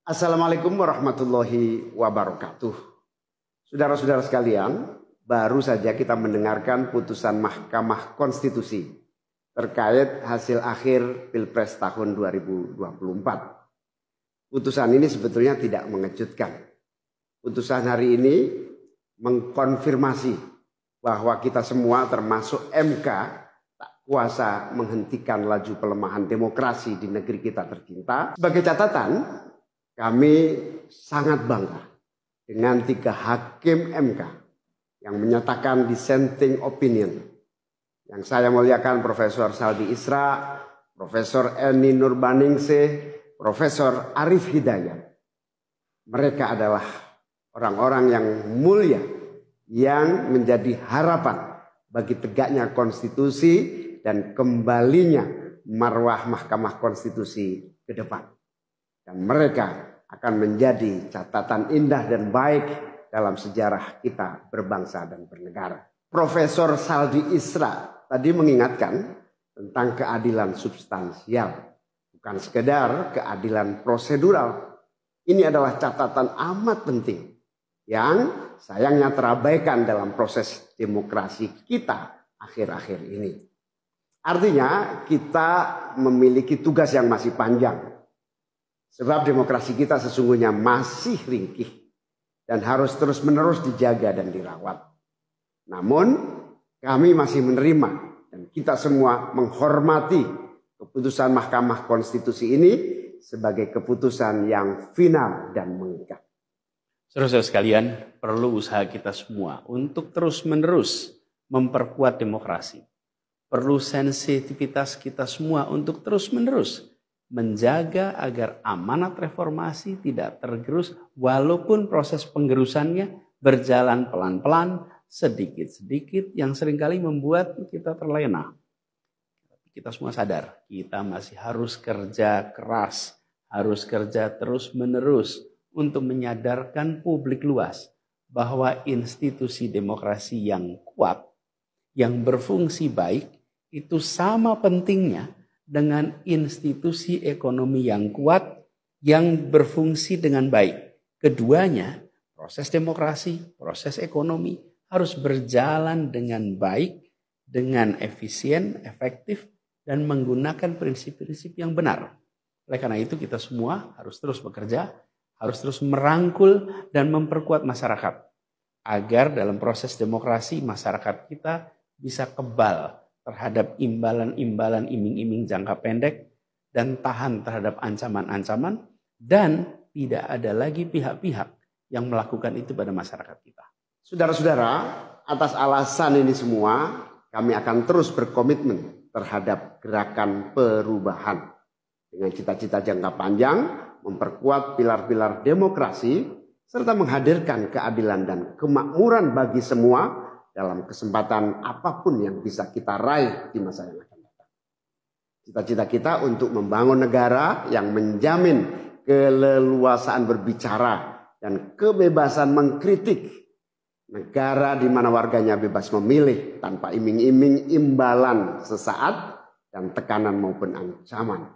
Assalamualaikum warahmatullahi wabarakatuh. Saudara-saudara sekalian, baru saja kita mendengarkan putusan Mahkamah Konstitusi terkait hasil akhir Pilpres tahun 2024. Putusan ini sebetulnya tidak mengejutkan. Putusan hari ini mengkonfirmasi bahwa kita semua termasuk MK tak kuasa menghentikan laju pelemahan demokrasi di negeri kita tercinta. Sebagai catatan, kami sangat bangga dengan 3 hakim MK yang menyatakan dissenting opinion. Yang saya muliakan Profesor Saldi Isra, Profesor Eni Nurbaningsih, Profesor Arif Hidayat. Mereka adalah orang-orang yang mulia yang menjadi harapan bagi tegaknya konstitusi dan kembalinya marwah Mahkamah Konstitusi ke depan. Dan mereka akan menjadi catatan indah dan baik dalam sejarah kita berbangsa dan bernegara. Profesor Saldi Isra tadi mengingatkan tentang keadilan substansial, bukan sekedar keadilan prosedural. Ini adalah catatan amat penting yang sayangnya terabaikan dalam proses demokrasi kita akhir-akhir ini. Artinya kita memiliki tugas yang masih panjang. Sebab demokrasi kita sesungguhnya masih ringkih dan harus terus-menerus dijaga dan dirawat. Namun kami masih menerima dan kita semua menghormati keputusan Mahkamah Konstitusi ini sebagai keputusan yang final dan mengikat. Saudara-saudara sekalian, perlu usaha kita semua untuk terus-menerus memperkuat demokrasi. Perlu sensitivitas kita semua untuk terus-menerus menjaga agar amanat reformasi tidak tergerus walaupun proses penggerusannya berjalan pelan-pelan, sedikit-sedikit yang seringkali membuat kita terlena. Kita semua sadar, kita masih harus kerja keras, harus kerja terus-menerus untuk menyadarkan publik luas bahwa institusi demokrasi yang kuat, yang berfungsi baik, itu sama pentingnya dengan institusi ekonomi yang kuat, yang berfungsi dengan baik. Keduanya, proses demokrasi, proses ekonomi harus berjalan dengan baik, dengan efisien, efektif, dan menggunakan prinsip-prinsip yang benar. Oleh karena itu kita semua harus terus bekerja, harus terus merangkul dan memperkuat masyarakat. Agar dalam proses demokrasi masyarakat kita bisa kebal terhadap imbalan-imbalan iming-iming jangka pendek dan tahan terhadap ancaman-ancaman dan tidak ada lagi pihak-pihak yang melakukan itu pada masyarakat kita. Saudara-saudara, atas alasan ini semua kami akan terus berkomitmen terhadap gerakan perubahan dengan cita-cita jangka panjang, memperkuat pilar-pilar demokrasi serta menghadirkan keadilan dan kemakmuran bagi semua dalam kesempatan apapun yang bisa kita raih di masa yang akan datang. Cita-cita kita untuk membangun negara yang menjamin keleluasaan berbicara dan kebebasan mengkritik. Negara di mana warganya bebas memilih tanpa iming-iming imbalan sesaat dan tekanan maupun ancaman.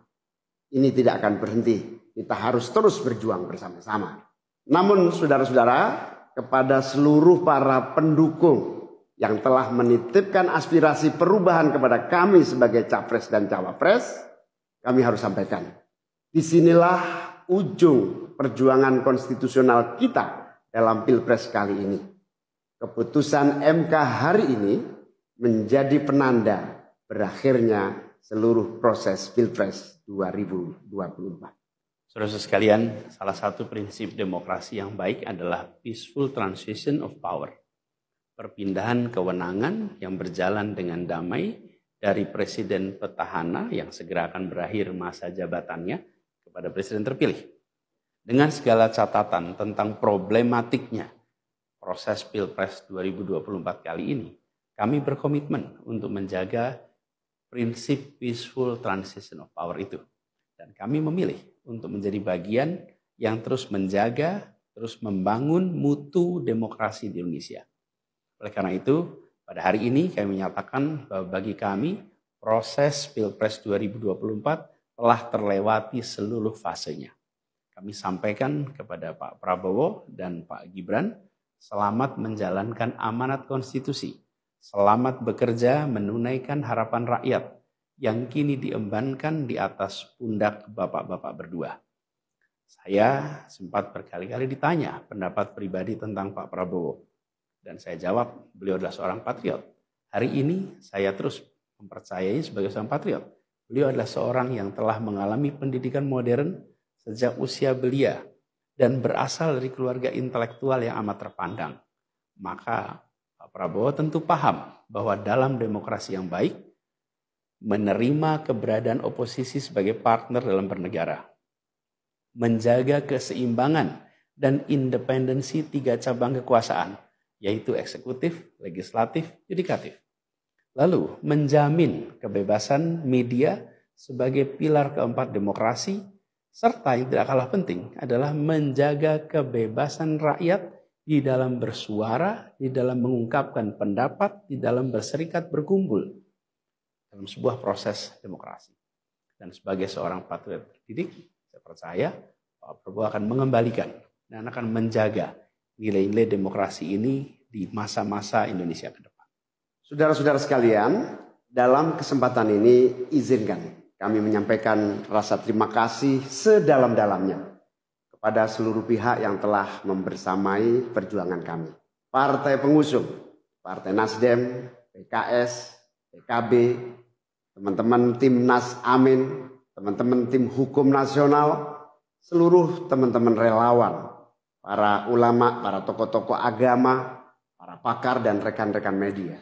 Ini tidak akan berhenti. Kita harus terus berjuang bersama-sama. Namun saudara-saudara, kepada seluruh para pendukung yang telah menitipkan aspirasi perubahan kepada kami sebagai capres dan cawapres, kami harus sampaikan. Disinilah ujung perjuangan konstitusional kita dalam Pilpres kali ini. Keputusan MK hari ini menjadi penanda berakhirnya seluruh proses Pilpres 2024. Saudara-saudara sekalian, salah satu prinsip demokrasi yang baik adalah peaceful transition of power. Perpindahan kewenangan yang berjalan dengan damai dari presiden petahana yang segera akan berakhir masa jabatannya kepada presiden terpilih. Dengan segala catatan tentang problematiknya proses Pilpres 2024 kali ini, kami berkomitmen untuk menjaga prinsip peaceful transition of power itu. Dan kami memilih untuk menjadi bagian yang terus menjaga, terus membangun mutu demokrasi di Indonesia. Oleh karena itu, pada hari ini kami menyatakan bahwa bagi kami proses Pilpres 2024 telah terlewati seluruh fasenya. kami sampaikan kepada Pak Prabowo dan Pak Gibran, selamat menjalankan amanat konstitusi, selamat bekerja menunaikan harapan rakyat yang kini diembankan di atas pundak bapak-bapak berdua. Saya sempat berkali-kali ditanya pendapat pribadi tentang Pak Prabowo. Dan saya jawab, beliau adalah seorang patriot. Hari ini saya terus mempercayai sebagai seorang patriot. Beliau adalah seorang yang telah mengalami pendidikan modern sejak usia belia dan berasal dari keluarga intelektual yang amat terpandang. Maka Pak Prabowo tentu paham bahwa dalam demokrasi yang baik, menerima keberadaan oposisi sebagai partner dalam bernegara, menjaga keseimbangan dan independensi 3 cabang kekuasaan, yaitu eksekutif, legislatif, yudikatif. Lalu menjamin kebebasan media sebagai pilar keempat demokrasi, serta yang tidak kalah penting adalah menjaga kebebasan rakyat di dalam bersuara, di dalam mengungkapkan pendapat, di dalam berserikat berkumpul dalam sebuah proses demokrasi. Dan sebagai seorang patriot terdidik, saya percaya Pak Prabowo akan mengembalikan dan akan menjaga nilai-nilai demokrasi ini di masa-masa Indonesia ke depan. Saudara-saudara sekalian, dalam kesempatan ini izinkan kami menyampaikan rasa terima kasih sedalam-dalamnya kepada seluruh pihak yang telah membersamai perjuangan kami. Partai pengusung, Partai Nasdem, PKS, PKB, teman-teman tim Nas Amin, teman-teman tim Hukum Nasional, seluruh teman-teman relawan, para ulama, para tokoh-tokoh agama, para pakar dan rekan-rekan media.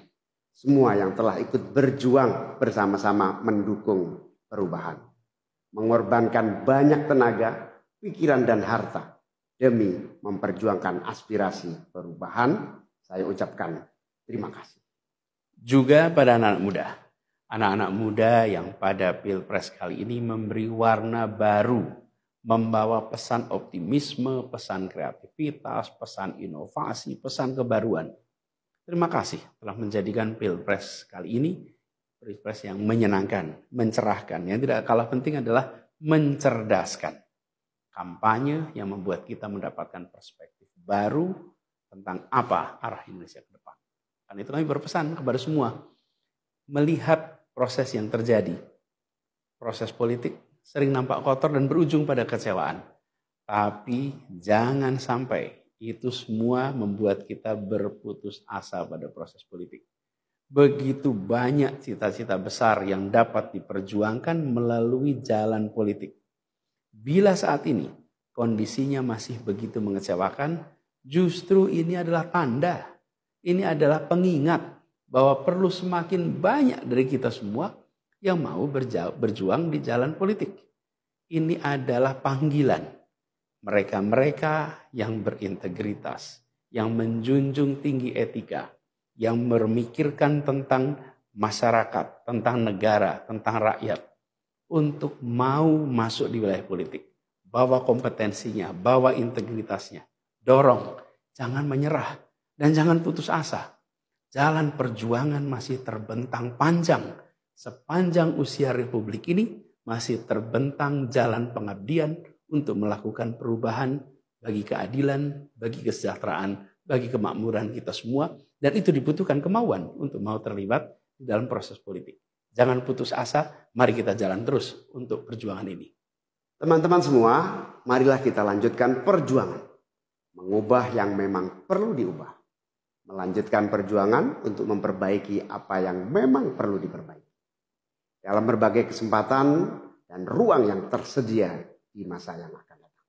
Semua yang telah ikut berjuang bersama-sama mendukung perubahan. Mengorbankan banyak tenaga, pikiran dan harta demi memperjuangkan aspirasi perubahan. Saya ucapkan terima kasih. Juga pada anak-anak muda. Anak-anak muda yang pada Pilpres kali ini memberi warna baru, membawa pesan optimisme, pesan kreativitas, pesan inovasi, pesan kebaruan. Terima kasih telah menjadikan Pilpres kali ini Pilpres yang menyenangkan, mencerahkan. Yang tidak kalah penting adalah mencerdaskan. Kampanye yang membuat kita mendapatkan perspektif baru tentang apa arah Indonesia ke depan. Karena itu kami berpesan kepada semua, melihat proses yang terjadi. Proses politik sering nampak kotor dan berujung pada kecewaan. Tapi jangan sampai itu semua membuat kita berputus asa pada proses politik. Begitu banyak cita-cita besar yang dapat diperjuangkan melalui jalan politik. Bila saat ini kondisinya masih begitu mengecewakan, justru ini adalah tanda, ini adalah pengingat bahwa perlu semakin banyak dari kita semua yang mau berjuang di jalan politik. Ini adalah panggilan. Mereka-mereka yang berintegritas, yang menjunjung tinggi etika, yang memikirkan tentang masyarakat, tentang negara, tentang rakyat, untuk mau masuk di wilayah politik. Bawa kompetensinya, bawa integritasnya, dorong, jangan menyerah, dan jangan putus asa. Jalan perjuangan masih terbentang panjang. Sepanjang usia Republik ini masih terbentang jalan pengabdian untuk melakukan perubahan bagi keadilan, bagi kesejahteraan, bagi kemakmuran kita semua. Dan itu dibutuhkan kemauan untuk mau terlibat di dalam proses politik. Jangan putus asa, mari kita jalan terus untuk perjuangan ini. Teman-teman semua, marilah kita lanjutkan perjuangan. Mengubah yang memang perlu diubah. Melanjutkan perjuangan untuk memperbaiki apa yang memang perlu diperbaiki. Dalam berbagai kesempatan dan ruang yang tersedia di masa yang akan datang.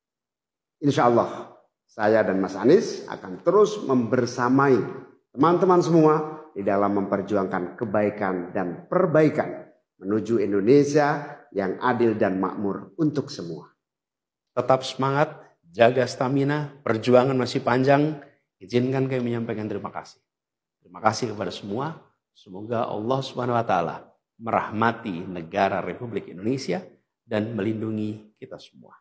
Insya Allah, saya dan Mas Anies akan terus membersamai teman-teman semua di dalam memperjuangkan kebaikan dan perbaikan menuju Indonesia yang adil dan makmur untuk semua. Tetap semangat, jaga stamina, perjuangan masih panjang. Izinkan kami menyampaikan terima kasih. Terima kasih kepada semua. Semoga Allah SWT merahmati negara Republik Indonesia dan melindungi kita semua.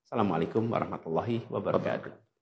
Assalamualaikum warahmatullahi wabarakatuh.